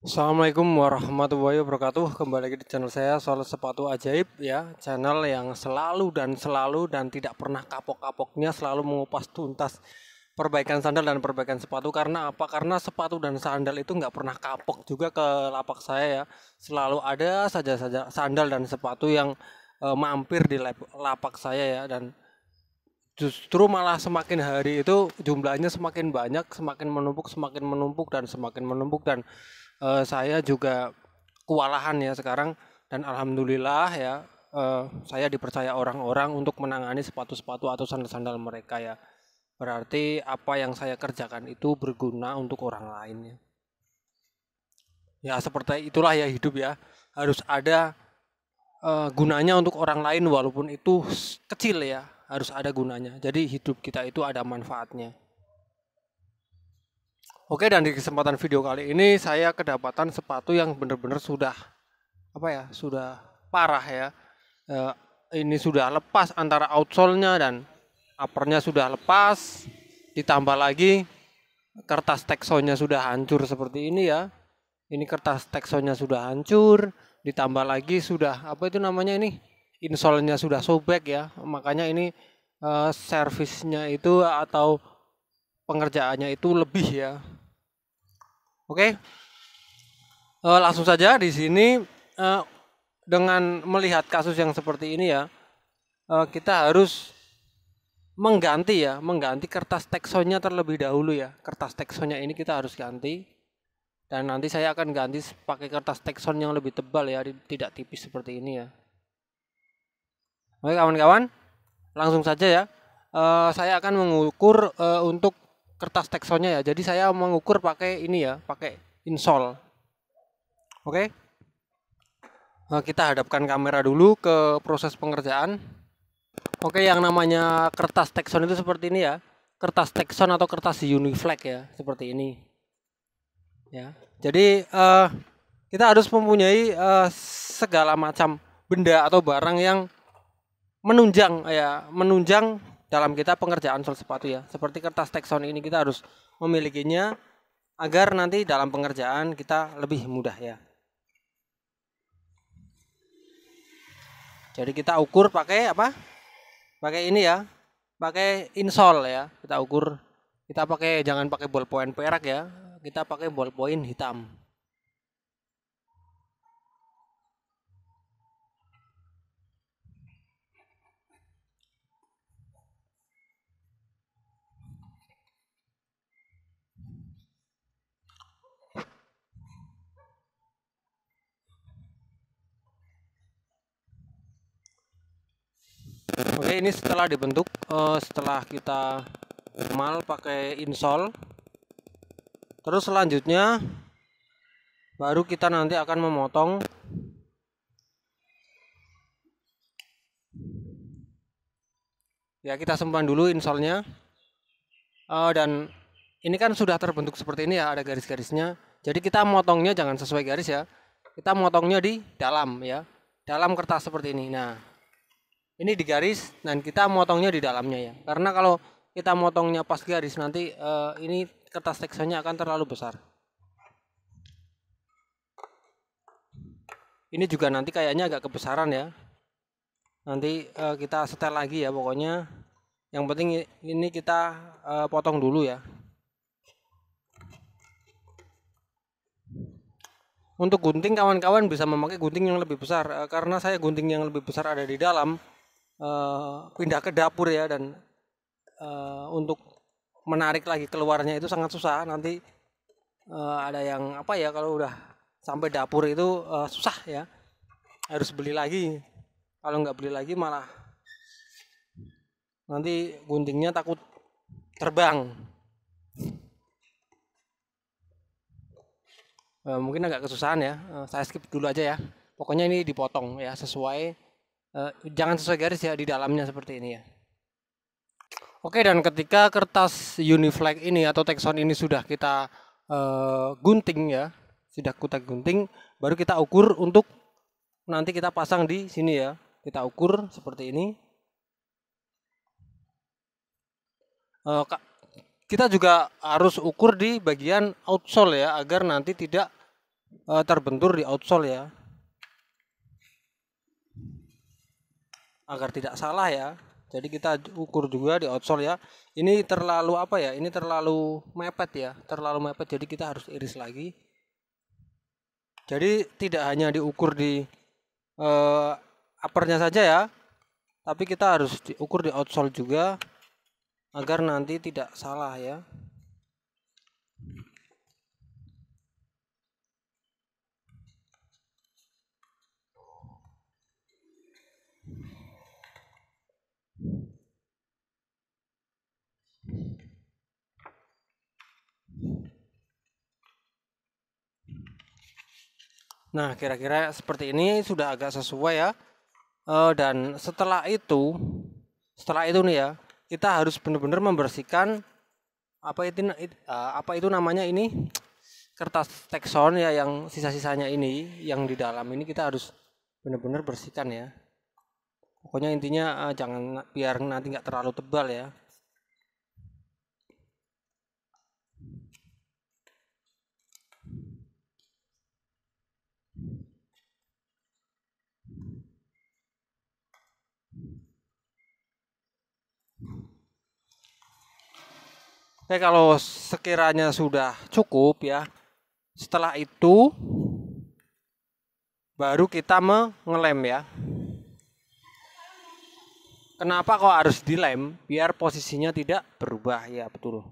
Assalamualaikum warahmatullahi wabarakatuh. Kembali lagi di channel saya Soal Sepatu Ajaib ya, channel yang selalu dan tidak pernah kapok-kapoknya selalu mengupas tuntas perbaikan sandal dan perbaikan sepatu. Karena apa? Karena sepatu dan sandal itu nggak pernah kapok juga ke lapak saya ya. Selalu ada saja sandal dan sepatu yang mampir di lapak saya ya, dan justru malah semakin hari itu jumlahnya semakin banyak, semakin menumpuk dan saya juga kewalahan ya sekarang, dan alhamdulillah ya, saya dipercaya orang-orang untuk menangani sepatu-sepatu atau sandal-sandal mereka ya. Berarti apa yang saya kerjakan itu berguna untuk orang lain ya. Ya seperti itulah ya hidup ya. Harus ada gunanya untuk orang lain walaupun itu kecil ya. Harus ada gunanya. Jadi hidup kita itu ada manfaatnya. Oke, dan di kesempatan video kali ini saya kedapatan sepatu yang benar-benar sudah apa ya, sudah parah ya. Eh, ini sudah lepas antara outsole-nya dan uppernya sudah lepas, ditambah lagi kertas teksonnya sudah hancur seperti ini ya. Ini kertas teksonnya sudah hancur, ditambah lagi sudah apa itu namanya ini, insole-nya sudah sobek ya. Makanya ini servisnya itu atau pengerjaannya itu lebih ya. Oke, langsung saja di sini, eh, dengan melihat kasus yang seperti ini ya, kita harus mengganti kertas teksonnya terlebih dahulu ya. Kertas teksonnya ini kita harus ganti, dan nanti saya akan ganti pakai kertas tekson yang lebih tebal ya, tidak tipis seperti ini ya. Oke kawan-kawan, langsung saja ya. Saya akan mengukur untuk kertas teksonnya ya. Jadi saya mengukur pakai ini ya, pakai insole. Oke. Kita hadapkan kamera dulu ke proses pengerjaan. Oke, yang namanya kertas tekson itu seperti ini ya. Kertas tekson atau kertas uniflex ya, seperti ini. Ya. Jadi kita harus mempunyai segala macam benda atau barang yang menunjang dalam kita pengerjaan sol sepatu ya. Seperti kertas tekson ini kita harus memilikinya agar nanti dalam pengerjaan kita lebih mudah ya. Jadi kita ukur pakai apa? Pakai ini ya, pakai insole ya. Kita ukur, kita pakai, jangan pakai ballpoint perak ya. Kita pakai ballpoint hitam. Oke, ini setelah dibentuk, setelah kita mal pakai insole, terus selanjutnya baru kita nanti akan memotong. Ya, kita simpan dulu insolnya, dan ini kan sudah terbentuk seperti ini ya, ada garis-garisnya. Jadi kita motongnya jangan sesuai garis ya, kita motongnya di dalam ya, dalam kertas seperti ini. Nah, ini di garis dan kita motongnya di dalamnya ya. Karena kalau kita motongnya pas garis nanti ini kertas teksonnya akan terlalu besar. Ini juga nanti kayaknya agak kebesaran ya. Nanti kita setel lagi ya pokoknya. Yang penting ini kita potong dulu ya. Untuk gunting kawan-kawan bisa memakai gunting yang lebih besar, karena saya gunting yang lebih besar ada di dalam, pindah ke dapur ya, dan untuk menarik lagi keluarnya itu sangat susah. Nanti ada yang apa ya, kalau udah sampai dapur itu susah ya, harus beli lagi. Kalau nggak beli lagi malah nanti guntingnya takut terbang. Mungkin agak kesusahan ya, saya skip dulu aja ya. Pokoknya ini dipotong ya sesuai, jangan sesuai garis ya, di dalamnya seperti ini ya. Oke, dan ketika kertas uniflex ini atau tekson ini sudah kita gunting ya, sudah kita gunting, baru kita ukur untuk nanti kita pasang di sini ya. Kita ukur seperti ini. Kita juga harus ukur di bagian outsole ya, agar nanti tidak terbentur di outsole ya, agar tidak salah ya. Jadi kita ukur juga di outsole ya. Ini terlalu apa ya? Ini terlalu mepet ya, terlalu mepet. Jadi kita harus iris lagi. Jadi tidak hanya diukur di uppernya saja ya, tapi kita harus diukur di outsole juga agar nanti tidak salah ya. Nah, kira-kira seperti ini sudah agak sesuai ya. Dan setelah itu nih ya, kita harus benar-benar membersihkan apa itu namanya ini, kertas tekson ya, yang sisa-sisanya ini, yang di dalam ini kita harus benar-benar bersihkan ya. Pokoknya intinya jangan, biar nanti nggak terlalu tebal ya. Oke, kalau sekiranya sudah cukup ya, setelah itu baru kita mengelem ya. Kenapa kok harus dilem? Biar posisinya tidak berubah ya, betul.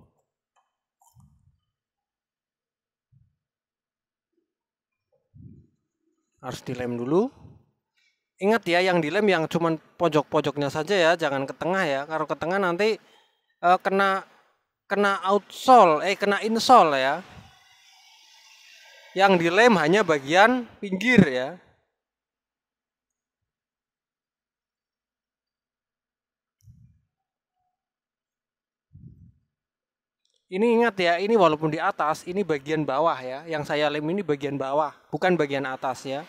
Harus dilem dulu. Ingat ya, yang dilem yang cuman pojok-pojoknya saja ya, jangan ke tengah ya. Kalau ke tengah nanti kena outsole, kena insole ya. Yang dilem hanya bagian pinggir ya. Ini ingat ya, ini walaupun di atas, ini bagian bawah ya. Yang saya lem ini bagian bawah, bukan bagian atas ya.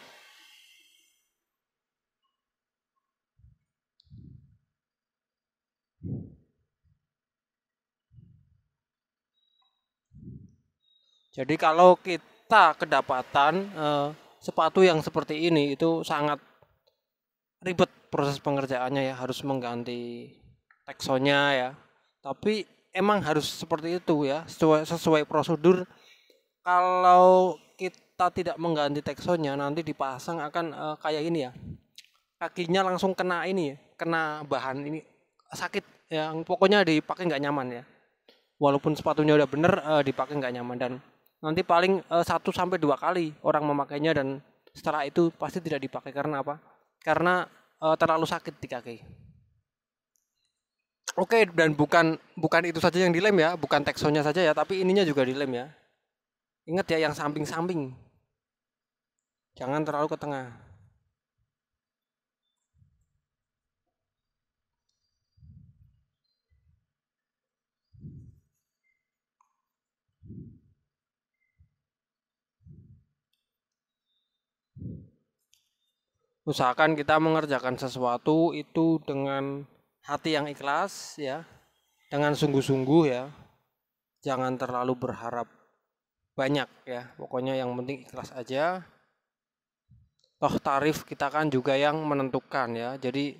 Jadi kalau kita kedapatan sepatu yang seperti ini, itu sangat ribet proses pengerjaannya ya, harus mengganti teksonnya ya. Tapi emang harus seperti itu ya, sesuai prosedur. Kalau kita tidak mengganti teksonnya, nanti dipasang akan kayak ini ya, kakinya langsung kena ini ya, kena bahan ini, sakit, yang pokoknya dipakai nggak nyaman ya. Walaupun sepatunya udah bener, dipakai nggak nyaman, dan nanti paling 1 sampai 2 kali orang memakainya, dan setelah itu pasti tidak dipakai. Karena apa? Karena terlalu sakit di kaki. Oke, dan bukan itu saja yang dilem ya, bukan teksonnya saja ya, tapi ininya juga dilem ya. Ingat ya, yang samping-samping, jangan terlalu ke tengah. Usahakan kita mengerjakan sesuatu itu dengan hati yang ikhlas ya, dengan sungguh-sungguh ya. Jangan terlalu berharap banyak ya. Pokoknya yang penting ikhlas aja. Toh tarif kita kan juga yang menentukan ya. Jadi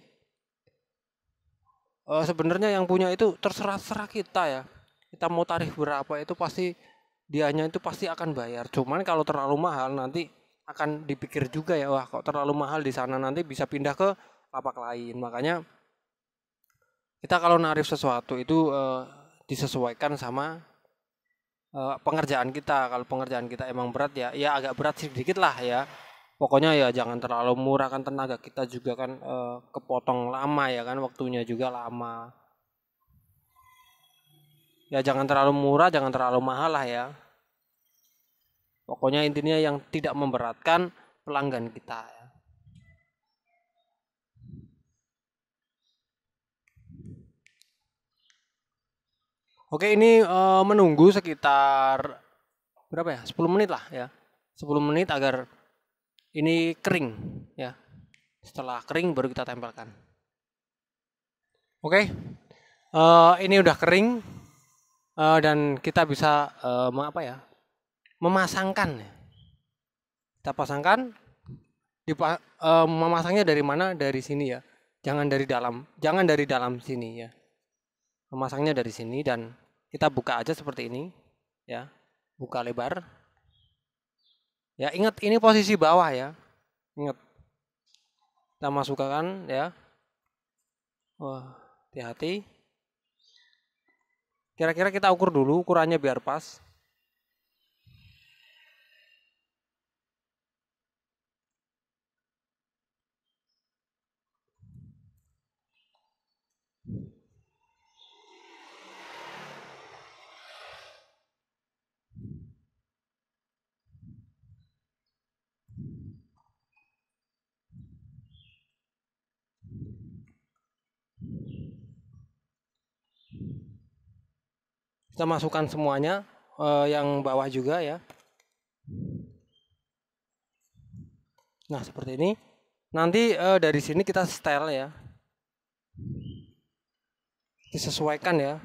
sebenarnya yang punya itu terserah kita ya. Kita mau tarif berapa itu pasti dianya itu pasti akan bayar. Cuman kalau terlalu mahal nanti akan dipikir juga ya, wah kok terlalu mahal di sana, nanti bisa pindah ke lapak lain. Makanya kita kalau narif sesuatu itu disesuaikan sama pengerjaan kita. Kalau pengerjaan kita emang berat ya, ya agak berat sedikit lah ya. Pokoknya ya jangan terlalu murah, kan tenaga kita juga kan kepotong lama ya kan, waktunya juga lama. Ya jangan terlalu murah, jangan terlalu mahal lah ya. Pokoknya intinya yang tidak memberatkan pelanggan kita ya. Oke, ini menunggu sekitar berapa ya? 10 menit lah ya. 10 menit agar ini kering ya. Setelah kering baru kita tempelkan. Oke. Ini udah kering dan kita bisa apa ya? Memasangkan. Kita pasangkan, memasangnya dari mana? Dari sini ya. Jangan dari dalam sini ya. Memasangnya dari sini dan kita buka aja seperti ini ya. Buka lebar. Ya, ingat ini posisi bawah ya. Ingat. Kita masukkan ya. Wah, hati-hati. Kira-kira kita ukur dulu ukurannya biar pas. Kita masukkan semuanya, yang bawah juga ya. Nah, seperti ini. Nanti dari sini kita setel ya. Disesuaikan ya.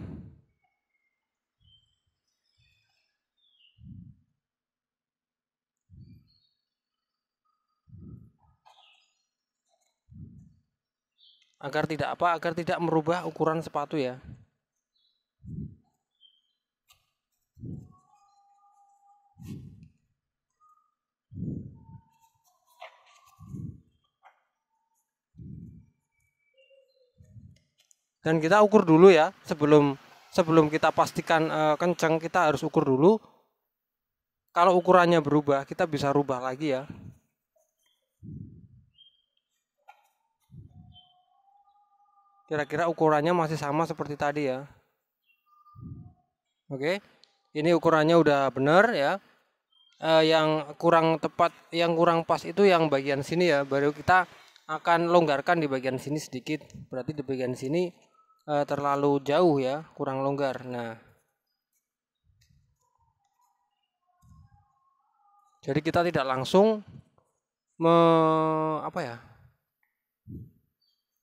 Agar tidak merubah ukuran sepatu ya. Dan kita ukur dulu ya, sebelum kita pastikan kencang, kita harus ukur dulu. Kalau ukurannya berubah, kita bisa rubah lagi ya. Kira-kira ukurannya masih sama seperti tadi ya. Oke, ini ukurannya udah benar ya. Yang kurang tepat, yang kurang pas itu yang bagian sini ya. Baru kita akan longgarkan di bagian sini sedikit. Berarti di bagian sini terlalu jauh ya, kurang longgar. Nah, jadi kita tidak langsung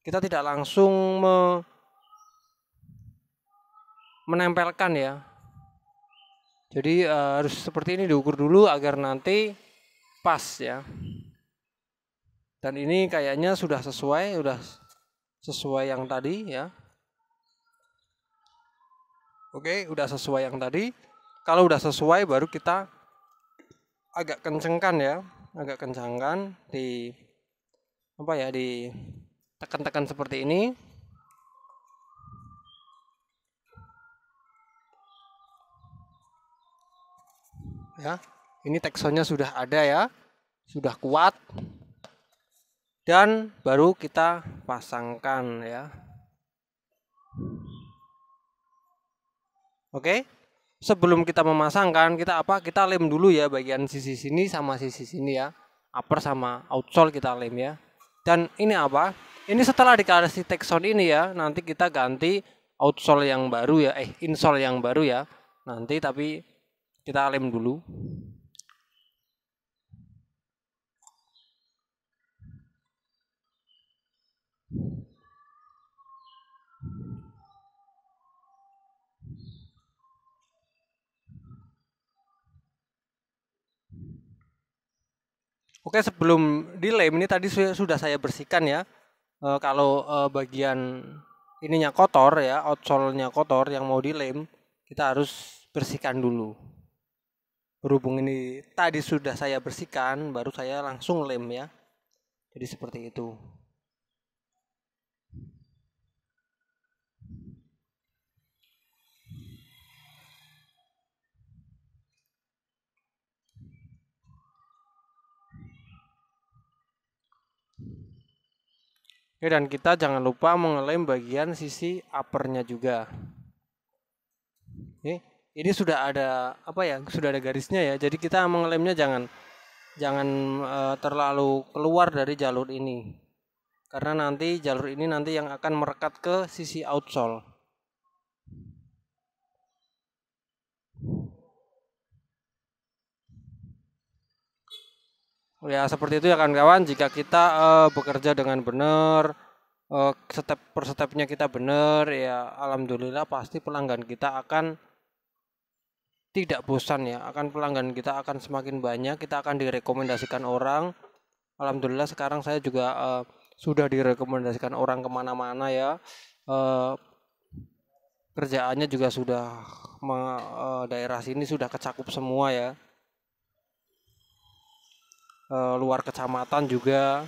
kita tidak langsung menempelkan ya. Jadi harus seperti ini, diukur dulu agar nanti pas ya. Dan ini kayaknya sudah sesuai yang tadi ya. Oke, udah sesuai yang tadi. Kalau udah sesuai baru kita agak kencengkan ya, di tekan-tekan seperti ini. Ya, ini teksturnya sudah ada ya, sudah kuat. Dan baru kita pasangkan ya. Oke. Sebelum kita memasangkan, kita lem dulu ya bagian sisi sini sama sisi sini ya. Upper sama outsole kita lem ya. Dan ini apa? Ini setelah dikasih texon ini ya, nanti kita ganti outsole yang baru ya, insole yang baru ya. Nanti tapi kita lem dulu. Oke, sebelum dilem ini tadi sudah saya bersihkan ya. Kalau bagian ininya kotor ya, outsole-nya kotor yang mau dilem, kita harus bersihkan dulu. Berhubung ini tadi sudah saya bersihkan, baru saya langsung lem ya. Jadi seperti itu. Oke, dan kita jangan lupa mengelem bagian sisi uppernya juga. Oke, ini sudah ada sudah ada garisnya ya. Jadi kita mengelemnya jangan terlalu keluar dari jalur ini. Karena nanti jalur ini yang akan merekat ke sisi outsole. Ya seperti itu ya kawan-kawan. Jika kita bekerja dengan benar, step per stepnya kita benar, ya alhamdulillah pasti pelanggan kita akan tidak bosan ya, akan pelanggan kita akan semakin banyak, kita akan direkomendasikan orang. Alhamdulillah sekarang saya juga sudah direkomendasikan orang kemana-mana ya. Eh, Kerjaannya juga sudah daerah sini sudah kecakup semua ya. Luar kecamatan juga.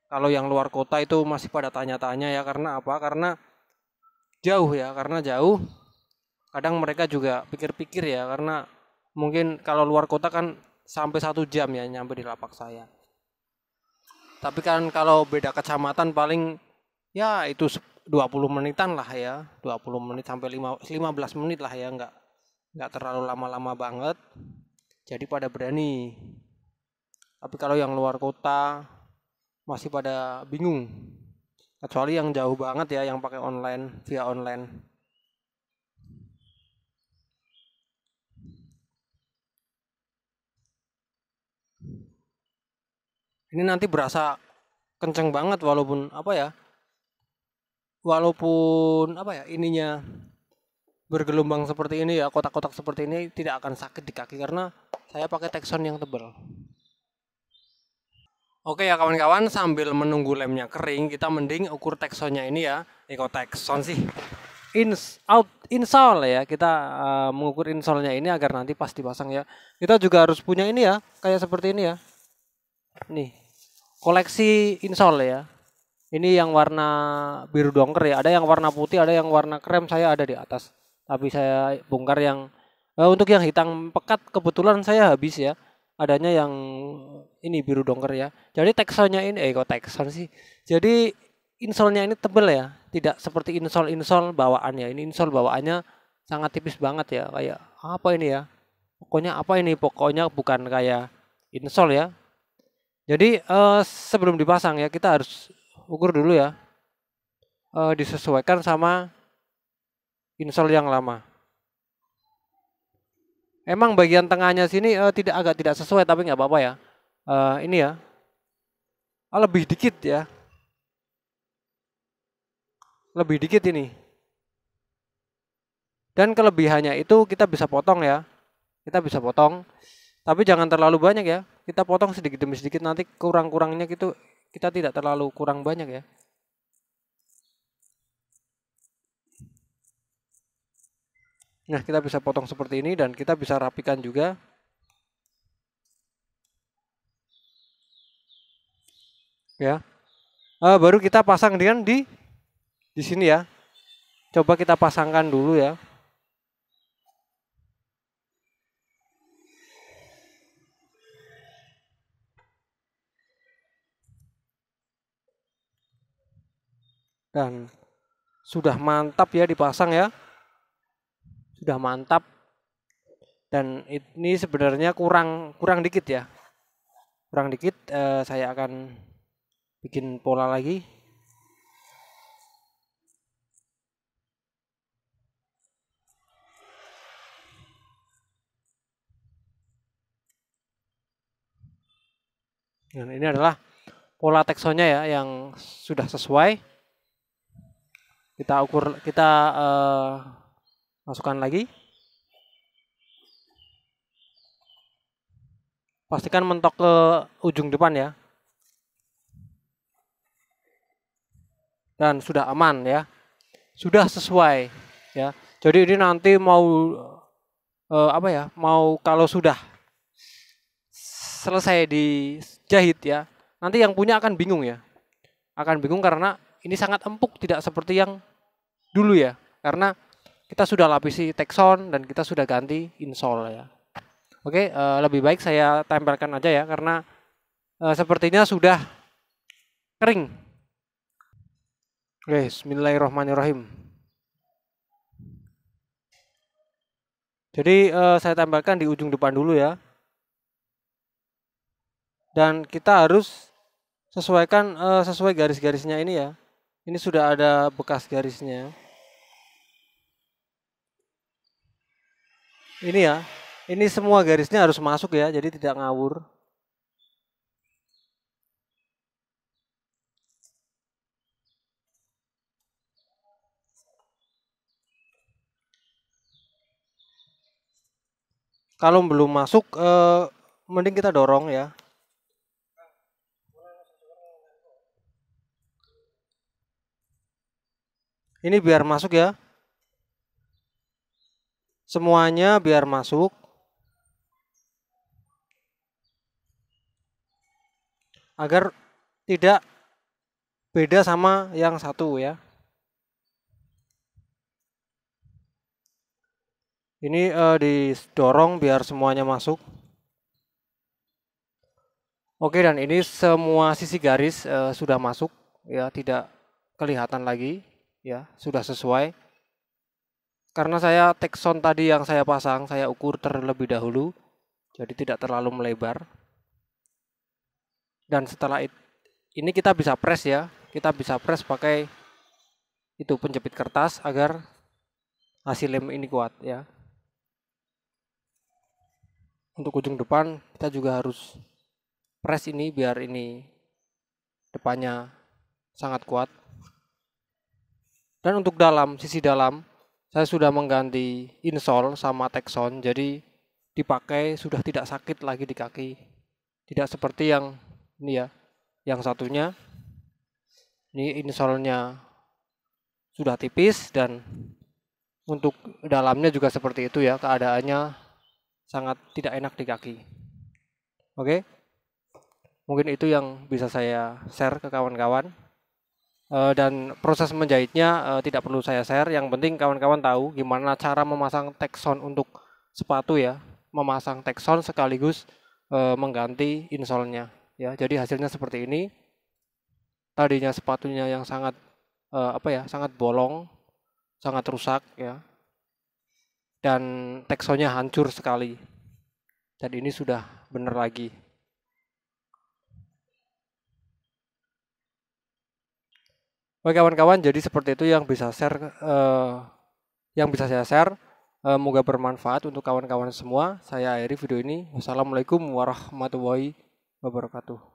Kalau yang luar kota itu masih pada tanya-tanya ya, karena apa? Karena jauh ya, karena jauh. Kadang mereka juga pikir-pikir ya, karena mungkin kalau luar kota kan sampai 1 jam ya nyampe di lapak saya. Tapi kan kalau beda kecamatan paling ya itu 20 menitan lah ya, 20 menit sampai 15 menit lah ya, nggak terlalu lama-lama banget. Jadi pada berani. Tapi kalau yang luar kota masih pada bingung. Kecuali yang jauh banget ya, yang pakai online, via online. Ini nanti berasa kenceng banget walaupun apa ya ininya bergelombang seperti ini ya, kotak-kotak seperti ini tidak akan sakit di kaki karena saya pakai Texon yang tebal. Oke ya kawan-kawan, sambil menunggu lemnya kering, kita mending ukur Texonnya ini ya. Kok Texon sih? Insole ya, kita mengukur insolnya ini agar nanti pas dipasang ya. Kita juga harus punya ini ya, kayak seperti ini ya. Nih, koleksi insole ya. Ini yang warna biru dongker ya. Ada yang warna putih, ada yang warna krem. Saya ada di atas. Tapi saya bongkar yang untuk yang hitam pekat kebetulan saya habis ya. Adanya yang ini biru dongker ya. Jadi teksonnya ini kok tekson sih. Jadi insolnya ini tebel ya. Tidak seperti insol bawaan ya. Ini insol bawaannya sangat tipis banget ya. Kayak apa ini ya? Pokoknya apa ini? Pokoknya bukan kayak insol ya. Jadi sebelum dipasang ya kita harus ukur dulu ya, disesuaikan sama insol yang lama. Emang bagian tengahnya sini agak tidak sesuai tapi nggak apa-apa ya. Ini ya, lebih dikit ya, lebih dikit ini. Dan kelebihannya itu kita bisa potong ya, kita bisa potong. Tapi jangan terlalu banyak ya. Kita potong sedikit demi sedikit nanti kurang-kurangnya gitu kita tidak terlalu kurang banyak ya. Nah, kita bisa potong seperti ini dan kita bisa rapikan juga. Ya. Baru kita pasang dengan di sini ya. Coba kita pasangkan dulu ya. Dan sudah mantap ya dipasang ya. Sudah mantap. Dan ini sebenarnya kurang dikit ya. Kurang dikit saya akan bikin pola lagi. Dan ini adalah pola teksonnya ya yang sudah sesuai. Kita ukur, kita masukkan lagi. Pastikan mentok ke ujung depan ya. Dan sudah aman ya. Sudah sesuai ya. Jadi ini nanti mau apa ya? Mau kalau sudah selesai dijahit ya. Nanti yang punya akan bingung ya. Akan bingung karena ini sangat empuk tidak seperti yang dulu ya. Karena kita sudah lapisi Texon dan kita sudah ganti insole ya. Oke, lebih baik saya tempelkan aja ya karena sepertinya sudah kering. Oke, bismillahirrahmanirrahim. Jadi saya tempelkan di ujung depan dulu ya. Dan kita harus sesuaikan sesuai garis-garisnya ini ya. Ini sudah ada bekas garisnya. Ini ya. Ini semua garisnya harus masuk ya, jadi tidak ngawur. Kalau belum masuk, mending kita dorong ya. Ini biar masuk ya. Semuanya biar masuk. Agar tidak beda sama yang satu ya. Ini didorong biar semuanya masuk. Oke, dan ini semua sisi garis sudah masuk ya, tidak kelihatan lagi ya, sudah sesuai. Karena saya tekson tadi yang saya pasang, saya ukur terlebih dahulu, jadi tidak terlalu melebar. Dan setelah ini kita bisa press ya, kita bisa press pakai itu penjepit kertas agar hasil lem ini kuat ya. Untuk ujung depan kita juga harus press ini biar ini depannya sangat kuat. Dan untuk dalam, sisi dalam, saya sudah mengganti insole sama tekson, jadi dipakai sudah tidak sakit lagi di kaki. Tidak seperti yang ini ya, yang satunya. Ini insole-nya sudah tipis dan untuk dalamnya juga seperti itu ya, keadaannya sangat tidak enak di kaki. Oke, mungkin itu yang bisa saya share ke kawan-kawan. Dan proses menjahitnya tidak perlu saya share. Yang penting kawan-kawan tahu gimana cara memasang tekson untuk sepatu ya, memasang tekson sekaligus mengganti insole-nya ya. Jadi hasilnya seperti ini. Tadinya sepatunya yang sangat sangat bolong, sangat rusak ya, dan teksonnya hancur sekali. Dan ini sudah benar lagi. Oke kawan-kawan, jadi seperti itu yang bisa saya share. Moga bermanfaat untuk kawan-kawan semua. Saya akhiri video ini. Wassalamualaikum warahmatullahi wabarakatuh.